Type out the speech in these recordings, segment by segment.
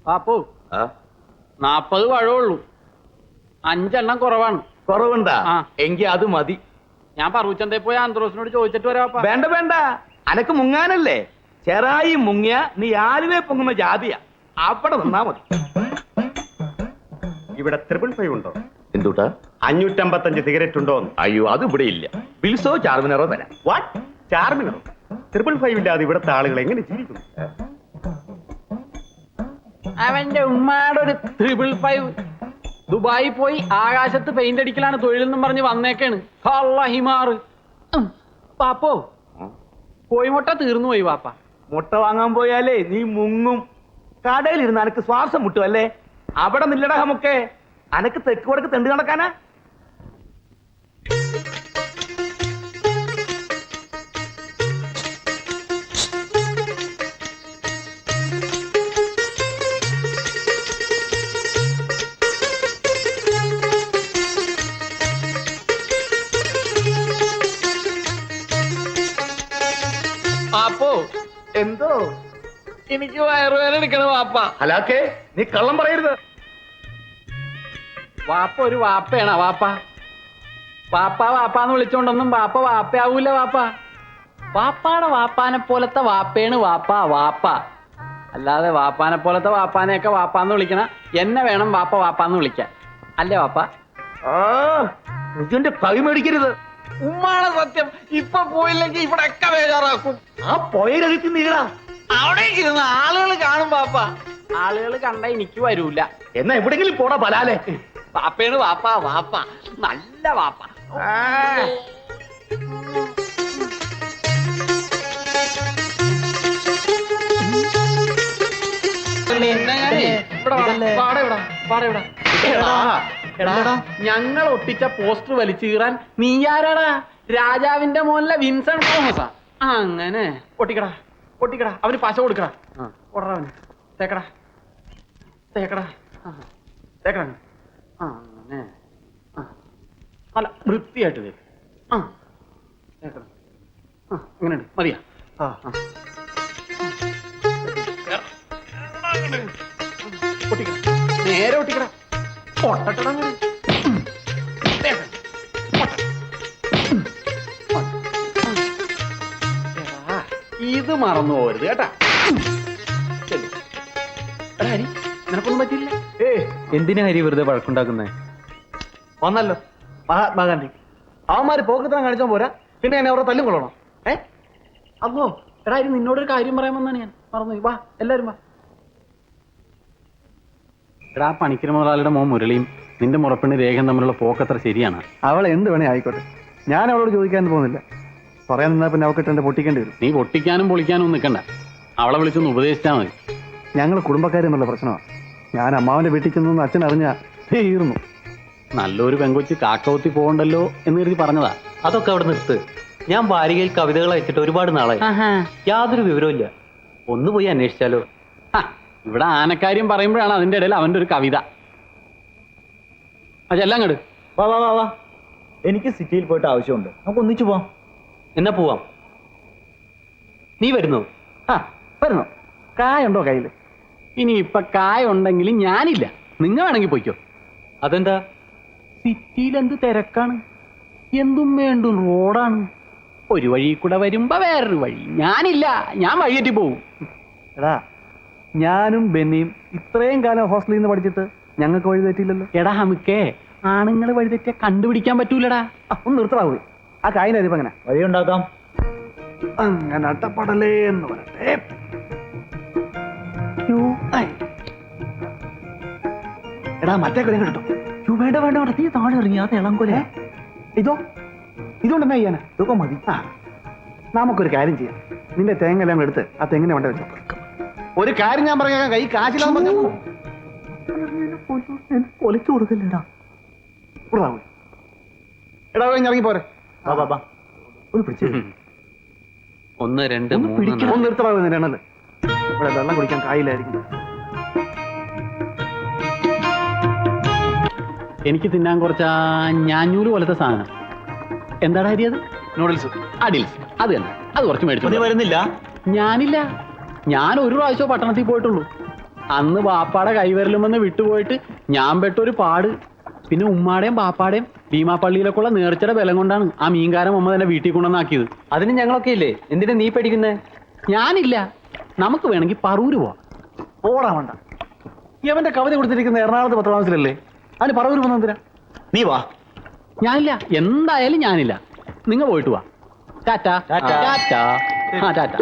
പാപ്പു 40 പഴമുള്ളൂ, 5 എണ്ണം കുറവാണ്. കുറവുണ്ടാ? എങ്കി അത് മതി. ഞാൻ പറൂച്ചന്തേ പോയി ആന്ത്രോസിനോട് ചോദിച്ചിട്ട് വരാപ്പാ. വേണ്ട വേണ്ട, അനക്ക് മുങ്ങാനല്ലേ. ചെറായി മുങ്ങിയ നീ ആലുവേ പൊങ്ങുന്ന ജാതിയ, അവിടെ നിന്നാ മതി. ഇവിടെ 555 ഉണ്ടോ? എന്തുട്ടാ? 555 സിഗരറ്റ് ഉണ്ടോ? അയ്യോ, അത് ഇവിടെ ഇല്ല. ബിൽസോ ചാർമിനറോ തരാം. വാട്ട്? ചാർമിനറോ? 555 ഇല്ലാതെ ഇവിടുത്തെ ആളുകൾ എങ്ങനെ ജീവിക്കുന്നു? അവന്റെ ഉമ്മാടെ ഒരു 555 ദുബായി പോയി ആകാശത്ത് പെയിന്റ് അടിക്കലാണ് തൊഴിലെന്നും പറഞ്ഞ് വന്നേക്കാണ്. ഹിമാറ്. പാപ്പോ, കോഴിമുട്ട തീർന്നു പോയി പാപ്പ. മുട്ട വാങ്ങാൻ പോയാലേ നീ മുങ്ങും. കടയിലിരുന്ന് അനക്ക് ശ്വാസം മുട്ടുമല്ലേ? അവിടെ നില്ലട നമുക്ക്. അനക്ക് തെക്ക് വടക്ക് തെണ്ടി നടക്കാനാ? പാപ്പോ, എന്തോ? എനിക്ക് വയറുവേദന എടുക്കണ വാപ്പ. ഹലാക്കേ, നീ കള്ളം പറയരുത്. വാപ്പ ഒരു വാപ്പയാണ് വാപ്പ. വാപ്പ വാപ്പാന്ന് വിളിച്ചോണ്ടൊന്നും വാപ്പ വാപ്പയാവൂല വാപ്പ. വാപ്പാടെ വാപ്പാനെ പോലത്തെ വാപ്പയാണ് വാപ്പ വാപ്പ. അല്ലാതെ വാപ്പാനെ പോലത്തെ വാപ്പാനെയൊക്കെ വാപ്പാന്ന് വിളിക്കണ എന്നെ വേണം വാപ്പ വാപ്പാന്ന് വിളിക്കാൻ, അല്ലേ വാപ്പ? നിന്റെ കൈ മേടിക്കരുത്. ഉമ്മാണ് സത്യം. ഇപ്പൊ പോയില്ലെങ്കിൽ ഇവിടെ ഒക്കെ ബേജാറാക്കും. ആ പോയരകത്ത് നീടാ. അവിടേക്ക് ഇരുന്ന് ആളുകൾ കാണും വാപ്പ. ആളുകൾ കണ്ട എനിക്ക് വരൂല. എന്നാ എവിടെങ്കിലും പോടാ ബലാലെ. വാപ്പയാണ് വാപ്പ വാപ്പ, നല്ല വാപ്പ. ഞങ്ങൾ ഒട്ടിച്ച പോസ്റ്റർ വലിച്ചു കീറാൻ നീയാരാടാ? രാജാവിന്റെ മോനിലെ വിൻസൺ തോമസാ. അങ്ങനെ ഒട്ടിക്കടാ ഒട്ടിക്കടാ. അവന് പശ കൊടുക്കടാ. ഓടറാ അവന്. തേക്കടാ തേക്കടാ തേക്കടാ. അങ്ങനെ അല്ല, വൃത്തിയായിട്ട് തേക്ക്. തേക്കടാ. അങ്ങനെയുണ്ട്, മതിയാ? ഒട്ടിക്കടാ, നേരെ ഒട്ടിക്കടാ. പൊട്ടട്ടടാ. ഇത് മറന്നു പോരുത് കേട്ടാ. ഹരി, നിനക്കൊന്നും പറ്റില്ല. എന്തിനാ ഹരി വെറുതെ വഴക്കുണ്ടാക്കുന്നേ? വന്നല്ലോ മഹാത്മാഗാന്ധി. അവന്മാര് പോക്കത്തരം കാണിച്ചോ പോരാ, പിന്നെ എന്നെ അവരെ തല്ലും കൊള്ളണം. അപ്പോ എടാ, ഇത് നിന്നോടൊരു കാര്യം പറയാൻ വന്നാണ് ഞാൻ. മറന്നു. വാ എല്ലാരും വാ. എടാ, പണിക്കര മുതലാളിയുടെ മോൻ മുരളിയും നിന്റെ മുറപ്പെണ്ണ് രേഖയും തമ്മിലുള്ള പോക്കത്ര ശരിയാണ്? അവൾ എന്ത് വേണേ ആയിക്കോട്ടെ, ഞാൻ അവളോട് ചോദിക്കാൻ പോകുന്നില്ല. പറയാൻ നിന്നാ പിന്നെ അവക്കിട്ട് എന്റെ പൊട്ടിക്കേണ്ടി വരും. നീ പൊട്ടിക്കാനും പൊളിക്കാനും നിൽക്കണ്ട, അവളെ വിളിച്ചൊന്ന് ഉപദേശിച്ചാൽ മതി. ഞങ്ങൾ കുടുംബക്കാരെന്നുള്ള പ്രശ്നമാണ്. ഞാൻ അമ്മാവന്റെ വീട്ടിൽ ചെന്നൊന്ന് അച്ഛൻ അറിഞ്ഞാ തീർന്നു. നല്ലൊരു പെങ്കൊച്ച് കാക്കവത്തി പോകണ്ടല്ലോ എന്ന് കരുതി പറഞ്ഞതാ. അതൊക്കെ അവിടെ നിർത്ത്. ഞാൻ വാരികയിൽ കവിതകൾ അയച്ചിട്ട് ഒരുപാട് നാളായി, യാതൊരു വിവരവും ഇല്ല. ഒന്ന് പോയി അന്വേഷിച്ചാലോ? ഇവിടെ ആനക്കാര്യം പറയുമ്പോഴാണ് അതിന്റെ ഇടയിൽ അവന്റെ ഒരു കവിത. അതെല്ലാം കണ്ട് വാ വാ വാ വാ. എനിക്ക് സിറ്റിയിൽ പോയിട്ട് ആവശ്യമുണ്ട്, നമുക്ക് ഒന്നിച്ചു പോവാം. എന്നാ പോവാം. നീ വരുന്നോ? വരുന്നോ? കായുണ്ടോ കയ്യില്? ഇനി ഇപ്പൊ കായ ഉണ്ടെങ്കിലും ഞാനില്ല, നിങ്ങൾ വേണമെങ്കിൽ പോയിക്കോ. അതെന്താ? സിറ്റിയിൽ എന്ത് തിരക്കാണ്, എന്തും വേണ്ടും റോഡാണ്. ഒരു വഴി കൂടെ വരുമ്പോ വേറൊരു വഴി. ഞാനില്ല, ഞാൻ വഴിയേറ്റി പോവും. എടാ, ഞാനും ബെന്നിയും ഇത്രയും കാലം ഹോസ്റ്റലിൽ നിന്ന് പഠിച്ചിട്ട് ഞങ്ങൾക്ക് വഴി തെറ്റില്ലല്ലോ. എടാ നമുക്കേ, ആണുങ്ങൾ വഴിതെറ്റിയ കണ്ടുപിടിക്കാൻ പറ്റൂലടാ. ഒന്ന് നിർത്തടാവൂ. ആ കായിന് അരിപ്പം അങ്ങനെ വഴി ഉണ്ടാക്കാം. അങ്ങനെ അട്ടപ്പടലേ എന്ന് പറയട്ടെ. എടാ, മറ്റേ കൊലം കേട്ടോ. വേണ്ട വേണ്ട വേണ്ട, നീ താഴെ ഇറങ്ങി. അത് ഇളംകൊല. ഇതുകൊണ്ടെന്നാ ചെയ്യാനാ? ഇതൊക്കെ മതി. നമുക്കൊരു കാര്യം ചെയ്യാം. നിന്റെ തേങ്ങ എല്ലാം എടുത്ത് ആ തെങ്ങിനെ വേണ്ട വെച്ചോ. ഒരു കാര്യം ഞാൻ പറയാം, കൈ കാശിലാവുമ്പോ പൊലിച്ചു കൊടുക്കല്ലേടാ. എടാ, ഇറങ്ങി പോരെ. ഒന്ന് പിടിച്ചു. 1 2 3 ഒന്ന് നിർത്തടാവ് നിന്റെ എണ്ണല്. ഇവിടെ വെള്ളം കുടിക്കാൻ കായില്ലായിരിക്കും. എനിക്ക് തിന്നാൻ കുറച്ച് ഞാഞ്ഞൂല് പോലത്തെ സാധനം. എന്താടാ ഹരി അത്? നൂഡിൽസ്. അഡിൽസ്. അത് തന്നെ, അത് കുറച്ച് മേടിച്ചു. വരുന്നില്ല? ഞാനില്ല, ഞാൻ ഒരു പ്രാവശ്യം പട്ടണത്തിൽ പോയിട്ടുള്ളൂ. അന്ന് ബാപ്പാടെ കൈവരലുമെന്ന് വിട്ടുപോയിട്ട് ഞാൻ പെട്ടൊരു പാട്. പിന്നെ ഉമ്മാടേയും ബാപ്പാടേയും ഭീമാപ്പള്ളിയിലൊക്കെയുള്ള നേർച്ചയുടെ ബലം കൊണ്ടാണ് ആ മീൻകാരൻ അമ്മ തന്നെ വീട്ടിൽ കൊണ്ടുവന്നാക്കിയത്. അതിന് ഞങ്ങളൊക്കെ ഇല്ലേ, എന്തിനാ നീ പേടിക്കുന്നേ? ഞാനില്ല. നമുക്ക് വേണമെങ്കിൽ പറൂര് പോവാം. ഓടാ വേണ്ട. ഇവന്റെ കവിത കൊടുത്തിരിക്കുന്ന എറണാകുളത്ത് പത്രമാസത്തിലല്ലേ, അതിന് പറവൂർ പോകുന്നതിനാ? നീ വാ. ഞാനില്ല, എന്തായാലും ഞാനില്ല. നിങ്ങൾ പോയിട്ട് വാ. ടാറ്റാ ടാറ്റാ. ആ ടാറ്റാ.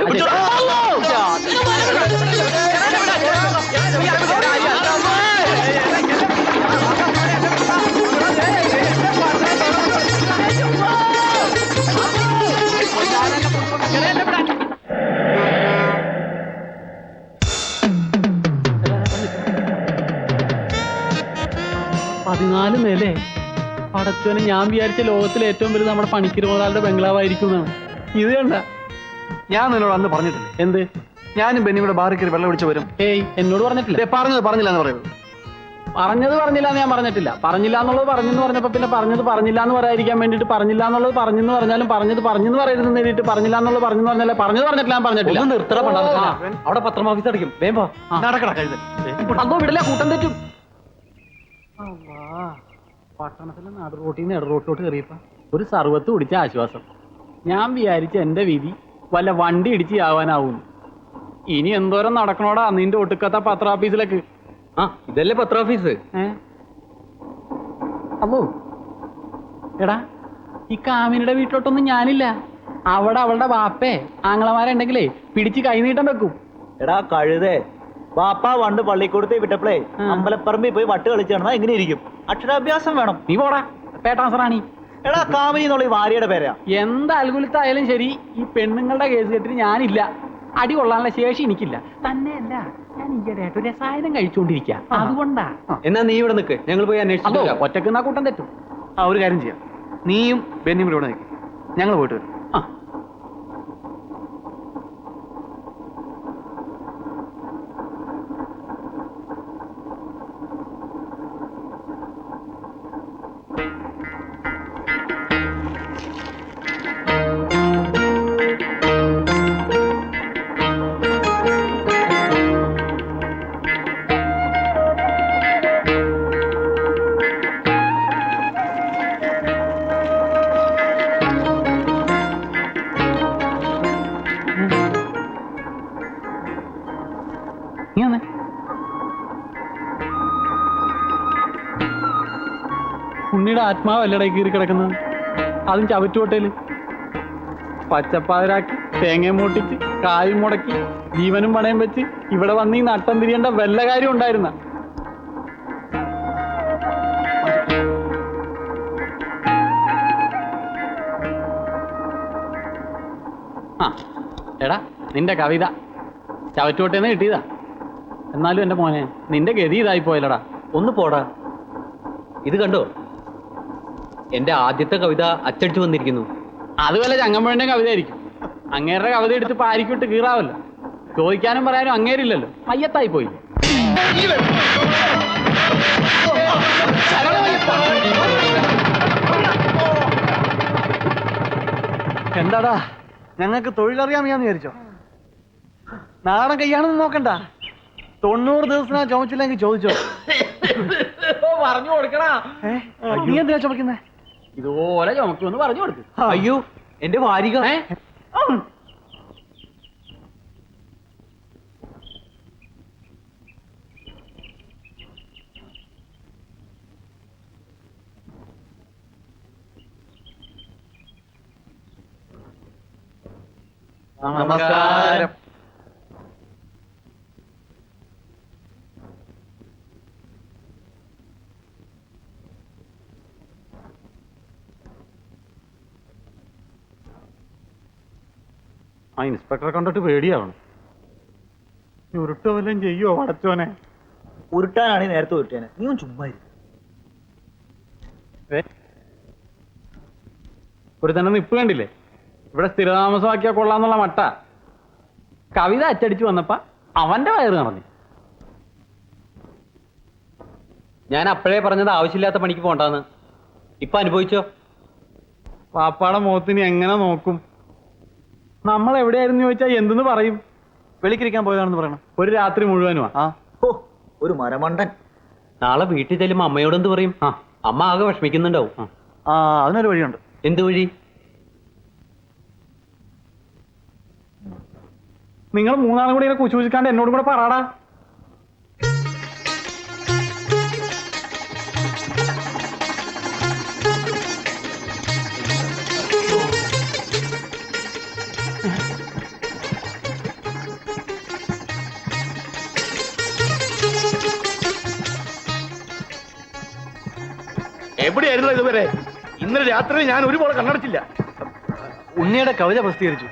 പതിനാല് മേലെ പടച്ചോനെ, ഞാൻ വിചാരിച്ച ലോകത്തിലെ ഏറ്റവും വലുത് നമ്മുടെ പണിക്കര് മുതലാളുടെ ബംഗ്ലാവായിരിക്കും എന്നാണ്. ഇത് കണ്ട. ഞാൻ നിന്നോട് അന്ന് പറഞ്ഞിട്ടില്ലേ എന്ത്? ഞാനും ബെന്നി ഇവിടെ ബാറിൽ കയറി വെള്ളം ഒഴിച്ച് വരും? ഏയ്, എന്നോട് പറഞ്ഞിട്ടില്ല. പറഞ്ഞില്ല എന്ന് പറയുന്നത്. പറഞ്ഞില്ല എന്ന് ഞാൻ പറഞ്ഞിട്ടില്ല. പറഞ്ഞില്ല എന്നുള്ളത് പറഞ്ഞെന്ന് പറഞ്ഞപ്പോ പിന്നെ പറഞ്ഞില്ല എന്ന് പറയാതിരിക്കാൻ വേണ്ടിട്ട് പറഞ്ഞില്ല എന്നുള്ളത് പറഞ്ഞെന്ന് പറഞ്ഞാലും പറഞ്ഞെന്ന് പറയരുതെന്ന് എഴുതിയിട്ട് പറഞ്ഞില്ല എന്നുള്ളത് പറഞ്ഞെന്ന് പറഞ്ഞില്ല. ഞാൻ പറഞ്ഞിട്ടില്ല. ഒന്ന് നിർത്തറ പണ്ടാ, അവിടെ പത്രം ഓഫീസ് അടിക്കും. വേമ്പോ നടക്കട കഴുതൽ. അതോ വിടില്ല, കൂട്ടം തെറ്റും. പട്ടണത്തിലെ നട റോട്ടിൽ നിന്ന് ഇടറോട്ടോട്ട് കയറിയപ്പോ ഒരു സർവത്ത് കുടിച്ച ആശ്വാസം. ഞാൻ വിചാരിച്ച എന്റെ വിധി വല്ല വണ്ടി ഇടിച്ച് ആവാനാവും. ഇനി എന്തോരം നടക്കണോടാ നിന്റെ ഒട്ടുക്കത്ത പത്ര ഓഫീസിലേക്ക്. ആ, ഇതല്ലേ പത്ര ഓഫീസ്? അപ്പോ എടാ, ഈ കാമിനിയുടെ വീട്ടിലോട്ടൊന്നും ഞാനില്ല. അവിടെ അവളുടെ ബാപ്പേ ആങ്ങളമാരുണ്ടെങ്കിലേ പിടിച്ച് കൈനീട്ടം വെക്കും. എടാ കഴുതേ, ബാപ്പ പണ്ട് പള്ളിക്കൂടത്തിൽ വിട്ടപ്പോഴേ അമ്പലപ്പറമ്പിൽ പോയി വട്ട് കളിച്ചാണെന്നാ എങ്ങനെ ഇരിക്കും? അക്ഷരാഭ്യാസം വേണം. നീ പോടാ പേട്ടാസറാണി. എടാ കാമിനി എന്നുള്ള ഈ ഭാര്യയുടെ പേരാ. എന്ത് അൽഗുലത്തായാലും ശരി, ഈ പെണ്ണുങ്ങളുടെ കേസ് കെട്ടിന് ഞാനില്ല. അടി കൊള്ളാനുള്ള ശേഷി എനിക്കില്ല. തന്നെയല്ല, ഞാൻ ഈയിടെയായിട്ട് ഒരു രസായനം കഴിച്ചുകൊണ്ടിരിക്കുക. അതുകൊണ്ടാ. എന്നാ നീ ഇവിടെ നിൽക്ക്, ഞങ്ങൾ പോയി അതോ അന്വേഷിച്ചു. ഒറ്റക്ക് നിന്നാ കൂട്ടം തെറ്റും. ആ, ഒരു കാര്യം ചെയ്യാം. നീയും ബെന്നിയും കൂടെ ഇവിടെ നിൽക്കും, ഞങ്ങൾ പോയിട്ട് വരും. ആ, നീ വന്നേ. ഉണ്ണിയുടെ ആത്മാവല്ലടേ കീറി കിടക്കുന്നത്, അതും ചവറ്റുകൊട്ടയില്. പച്ചപ്പാതിരാക്കി തേങ്ങയും മൂട്ടിച്ച് കായും മുടക്കി ജീവനും പണയം വെച്ച് ഇവിടെ വന്ന് ഈ നട്ടം തിരിയേണ്ട വല്ല കാര്യം ഉണ്ടായിരുന്ന? ആ എടാ, നിന്റെ കവിത ചവറ്റുകൊട്ടേന്ന് കിട്ടിയതാ. എന്നാലും എന്റെ മോനെ, നിന്റെ ഗതി ഇതായി പോയല്ലടാ. ഒന്ന് പോടാ. ഇത് കണ്ടോ, എന്റെ ആദ്യത്തെ കവിത അച്ചടിച്ചു വന്നിരിക്കുന്നു. അത് വല്ല ചങ്ങമ്പുഴന്റെ കവിത ആയിരിക്കും. അങ്ങേരുടെ കവിത എടുത്ത് പാരിക്കിട്ട് കീറാവല്ലോ. ചോദിക്കാനും പറയാനും അങ്ങേരില്ലല്ലോ. മയ്യത്തായി പോയി. എന്താടാ, ഞങ്ങൾക്ക് തൊഴിലറിയാമെന്ന് വിചാരിച്ചോ? നാടൻ കയ്യാണെന്ന് നോക്കണ്ട. 90 ദിവസം ചുമച്ചില്ലെങ്കിൽ ചോദിച്ചോ. പറഞ്ഞു കൊടുക്കണ. നീ എന്തിനാ ചുമക്കുന്നേ? ഇതുപോലെ ചുമക്കുമെന്ന് പറഞ്ഞു കൊടുക്ക്. അയ്യോ, എന്റെ വാരിക. നമസ്കാരം. ആ ഇൻസ്പെക്ടറെ കണ്ടിട്ട് പേടിയാവണം. ഉരുട്ടോ വല്ലതും ചെയ്യോ വടച്ചോനെ? ഉരുട്ടാനാണ് നേരത്തെ ഉരുട്ടാന്. നീ ചുമ്മാ ഒരു തന്നെ നിപ്പ് കണ്ടില്ലേ? ഇവിടെ സ്ഥിരതാമസമാക്കിയാ കൊള്ളാന്നുള്ള മട്ട. കവിത അച്ചടിച്ചു വന്നപ്പ അവന്റെ വയറ് നിറഞ്ഞു. ഞാൻ അപ്പോഴേ പറഞ്ഞത് ആവശ്യമില്ലാത്ത പണിക്ക് പോണ്ടാന്ന്. ഇപ്പൊ അനുഭവിച്ചോ? പാപ്പാടെ മുഖത്തിന് എങ്ങനെ നോക്കും? നമ്മൾ എവിടെയായിരുന്നു ചോദിച്ചാൽ എന്തെന്ന് പറയും? വെളിക്കിരിക്കാൻ പോയതാണെന്ന് പറയണം. ഒരു രാത്രി മുഴുവനുമാ. ആ, ഓ ഒരു മരമണ്ടൻ. നാളെ വീട്ടിൽ ചെല്ലുമ്പോ അമ്മയോട് എന്ത് പറയും? അമ്മ ആകെ വിഷമിക്കുന്നുണ്ടാവും. ആ അതിനൊരു വഴിയുണ്ട്. എന്ത് വഴി? നിങ്ങൾ മൂന്നാളും കൂടി ഇങ്ങനെ കുച്ചൂച്ചിക്കാണ്ട് എന്നോടും കൂടെ പറയാടാ. എവിടെയായിരുന്നു ഇതുവരെ? ഇന്നലെ രാത്രി ഞാൻ ഒരുപോലെ കണ്ണടച്ചില്ല. ഉണ്ണിയുടെ കവിത പ്രസിദ്ധീകരിച്ചു.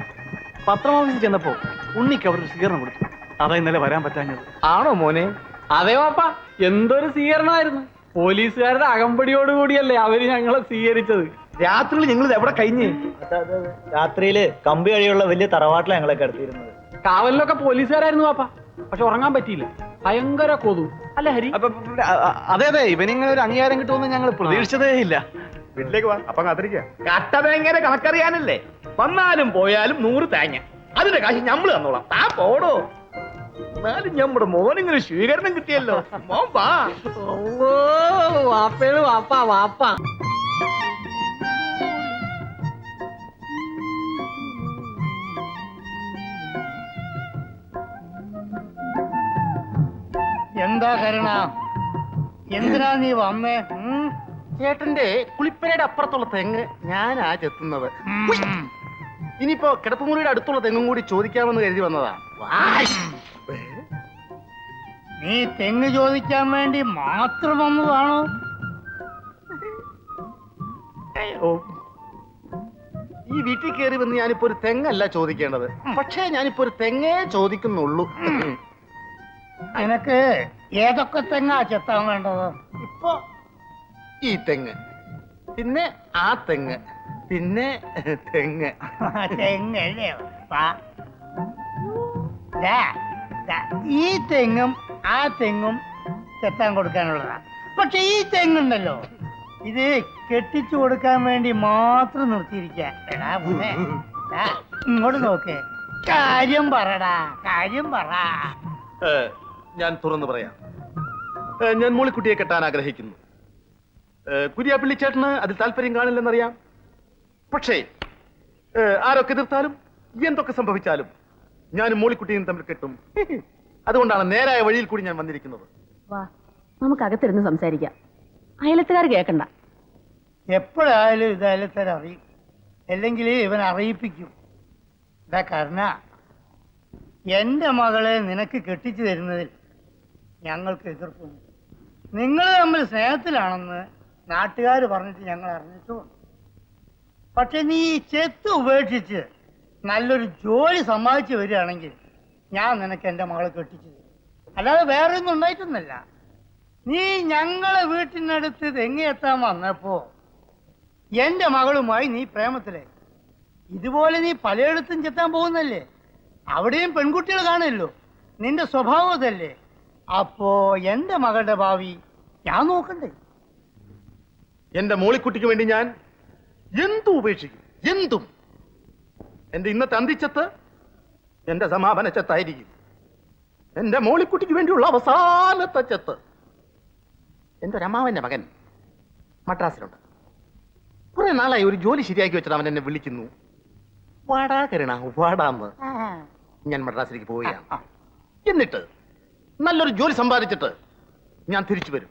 പത്രമാഫീസിൽ ചെന്നപ്പോ ഉണ്ണിക്ക് അവർ സ്വീകരണം കൊടുത്തു. അതാ ഇന്നലെ വരാൻ പറ്റാഞ്ഞത്. ആണോ മോനെ? അതെ വാപ്പ, എന്തൊരു സ്വീകരണമായിരുന്നു. പോലീസുകാരുടെ അകമ്പടിയോടുകൂടിയല്ലേ അവര് ഞങ്ങളെ സ്വീകരിച്ചത്. രാത്രിയിൽ നിങ്ങൾ എവിടെ കഴിഞ്ഞ്? രാത്രിയില് കമ്പി വഴിയുള്ള വലിയ തറവാട്ടിലാണ് ഞങ്ങളെ കിടത്തിയിരുന്നത്. കാവലിലൊക്കെ പോലീസുകാരായിരുന്നു വാപ്പ. പക്ഷെ ഉറങ്ങാൻ പറ്റിയില്ല, ഭയങ്കര കൊതു. അല്ല ഹരി? അതെ അതെ, ഇവനിങ്ങനെ ഒരു അംഗീകാരം കിട്ടുമെന്ന് ഞങ്ങൾ പ്രതീക്ഷിച്ചതേ ഇല്ല. വീട്ടിലേക്ക് വാ, അപ്പൊ കാത്തിരിക്കുക. കട്ടതെങ്ങനെ കണക്കറിയാനല്ലേ? വന്നാലും പോയാലും 100 തേങ്ങ. അതിന്റെ കാശ് ഞമ്മള് തന്നോളാം. താ പോടോ. എന്നാലും നമ്മുടെ മോനിങ്ങനെ സ്വീകരണം കിട്ടിയല്ലോ. മോൻ വാ. ഓ വാപ്പേണ് വാപ്പ വാപ്പ. എന്താ കരുണ, എന്തിനാ നീ വന്നേ? ചേട്ടന്റെ കുളിപ്പരയുടെ അപ്പുറത്തുള്ള തെങ്ങ് ഞാനാ ചെത്തുന്നത്. ഇനിയിപ്പോ കിടപ്പുമുറിയുടെ അടുത്തുള്ള തെങ്ങും കൂടി ചോദിക്കാമെന്ന് കരുതി വന്നതാ. നീ തെങ്ങ് ചോദിക്കാൻ വേണ്ടി മാത്രം വന്നതാണോ? ഈ വീട്ടിൽ കയറി വന്ന് ഞാനിപ്പോ ഒരു തെങ്ങല്ല ചോദിക്കേണ്ടത്, പക്ഷേ ഞാനിപ്പോ ഒരു തെങ്ങേ ചോദിക്കുന്നുള്ളൂ. നിനക്ക് ഏതൊക്കെ തെങ്ങാ ചെത്താൻ വേണ്ടത്? ഇപ്പൊ ഈ തെങ്ങ്, പിന്നെ ആ തെങ്ങ്, പിന്നെ തെങ്ങ്. തെങ്ങല്ലേ? ഈ തെങ്ങും ആ തെങ്ങും ചെത്താൻ കൊടുക്കാനുള്ളതാ. പക്ഷെ ഈ തെങ്ങുണ്ടല്ലോ, ഇത് കെട്ടിച്ചു കൊടുക്കാൻ വേണ്ടി മാത്രം നിർത്തിയിരിക്കാ. ഇങ്ങോട്ട് നോക്കേ, കാര്യം പറടാ, കാര്യം പറ. ഞാൻ തുറന്നു പറയാം. ഞാൻ മോളിക്കുട്ടിയെ കെട്ടാൻ ആഗ്രഹിക്കുന്നു. കുര്യാപ്പള്ളി ചേട്ടന് അതിൽ താല്പര്യം കാണില്ലെന്നറിയാം. പക്ഷേ ആരൊക്കെ എതിർത്താലും എന്തൊക്കെ സംഭവിച്ചാലും ഞാനും മോളിക്കുട്ടിയും തമ്മിൽ കെട്ടും. അതുകൊണ്ടാണ് നേരായ വഴിയിൽ കൂടി ഞാൻ വന്നിരിക്കുന്നത്. വാ, നമുക്ക് അകത്തിരുന്ന് സംസാരിക്കാം. അയലത്തുകാർ കേൾക്കണ്ട. എപ്പോഴായാലും ഇത് അയലത്തുകാരറിയും, അല്ലെങ്കിൽ ഇവൻ അറിയിപ്പിക്കും. ഇതാ കർണ, എന്റെ മകളെ നിനക്ക് കെട്ടിച്ചു തരുന്നതിൽ ഞങ്ങൾക്ക് എതിർപ്പുണ്ട്. നിങ്ങൾ തമ്മിൽ സ്നേഹത്തിലാണെന്ന് നാട്ടുകാർ പറഞ്ഞിട്ട് ഞങ്ങൾ അറിഞ്ഞിട്ടുമുണ്ട്. പക്ഷെ നീ ഈ ചെത്ത് ഉപേക്ഷിച്ച് നല്ലൊരു ജോലി സമ്പാദിച്ചു വരികയാണെങ്കിൽ ഞാൻ നിനക്ക് എൻ്റെ മകളെ കെട്ടിച്ചു തരും. അല്ലാതെ വേറെ ഒന്നും ഉണ്ടായിട്ടൊന്നല്ല. നീ ഞങ്ങളെ വീട്ടിനടുത്ത് തെങ്ങെത്താൻ വന്നപ്പോ എൻ്റെ മകളുമായി നീ പ്രേമത്തിലായി. ഇതുപോലെ നീ പലയിടത്തും ചെത്താൻ പോകുന്നല്ലേ, അവിടെയും പെൺകുട്ടികൾ കാണുമല്ലോ. നിന്റെ സ്വഭാവം അതല്ലേ. അപ്പോ എൻ്റെ മകളുടെ ഭാവി ഞാൻ നോക്കണ്ടേ? എന്റെ മോളിക്കുട്ടിക്ക് വേണ്ടി ഞാൻ എന്തും ഉപേക്ഷിക്കും, എന്തും. എന്റെ ഇന്നത്തെ അന്തിച്ചത്ത് എന്റെ സമാപന ചെത്തായിരിക്കും. എന്റെ മോളിക്കുട്ടിക്ക് വേണ്ടിയുള്ള അവസാനത്തെ ചെത്ത്. എന്റെ ഒരു അമ്മാവന്റെ മകൻ മദ്രാസിലുണ്ട്. കുറെ നാളായി ഒരു ജോലി ശരിയാക്കി വെച്ചിട്ട് അവൻ എന്നെ വിളിക്കുന്നു. വാടാ കരുണ, വാടാന്ന്. ഞാൻ മദ്രാസിലേക്ക് പോവുകയാണ്. എന്നിട്ട് നല്ലൊരു ജോലി സമ്പാദിച്ചിട്ട് ഞാൻ തിരിച്ചു വരും.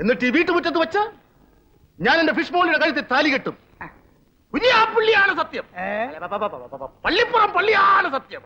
എന്നിട്ട് ഈ വീട്ടുമുറ്റത്ത് വെച്ച് ഞാൻ എന്റെ ഫിഷ് മോളിയുടെ കഴുത്തിൽ താലി കെട്ടും. പുള്ളിയാണ് സത്യം, പള്ളിപ്പുറം പള്ളിയാണ് സത്യം.